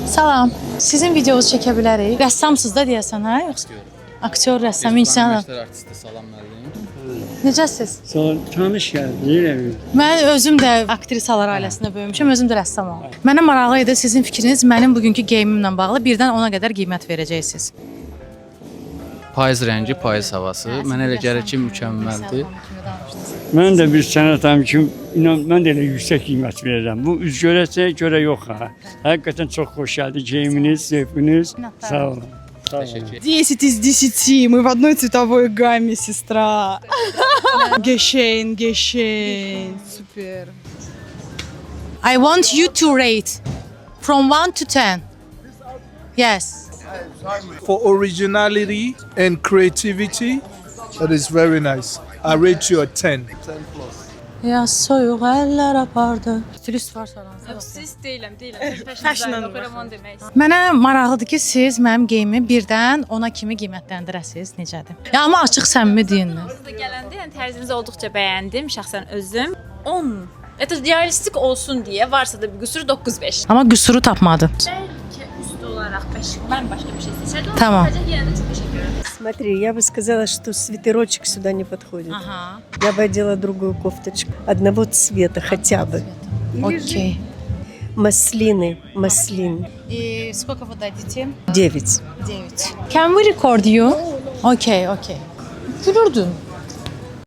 Salam. Sizin videonuzu çəkə bilərik. Rəssamsınız da deyəsən, hə? Yoxsa aktyor, rəssam, insan. Artisti Salam müəllim. Necəsiz? Sağ ol, tanış gəldin. Mən özüm də aktrisalar ailəsində böyümüşəm, özüm də rəssamam. Mənə maraqlı idi sizin fikriniz mənim bugünkü geyimimlə bağlı. 1-dən 10-a qədər qiymət verəcəksiniz. Payız rəngi, payız havası. Mənə elə gəlir ki, mükəmməldir. Mən də bir sənətam ki, inan mən də elə yüksək qiymət verirəm. Bu üz görəsə görə yox ha. Həqiqətən çox xoş gəldi geyiminiz, zevkiniz. Sağ olun. 10 из 10. Мы в одной цветовой гамме, сестра. Гешейн, гешейн. Супер. I want you to rate from 1 to 10. Yes. For originality and creativity, that is very nice. I rate you a 10. Ya soyuq əllər apardı. Stilist var saranızda. Siz deyiləm. Fashiondan oxuram demək. Mənə maraqlıdır ki, siz mənim geyimi 1-dən 10-a kimi qiymətləndirəsiniz. Necədir? Ya amma açıq səmimi deyin. Burada gələndə yəni tərzinizi olduqca bəyəndim şəxsən özüm. 10. Hətta realistik olsun deyə varsa da bir qüsuru 9-5. Amma qüsuru tapmadı. Bəlkə üst olaraq 5. Mən başqa bir şey seçərdim. Tamam. Yenə də çox təşəkkür edirəm. Смотри, я бы сказала, что свитерочек сюда не подходит. Aha. Я бы одела другую кофточку. Одного цвета хотя бы. Okay. Маслины, маслин. И сколько вы дадите? 9. 9. Can we record you? Okay, okay. Gülürdün.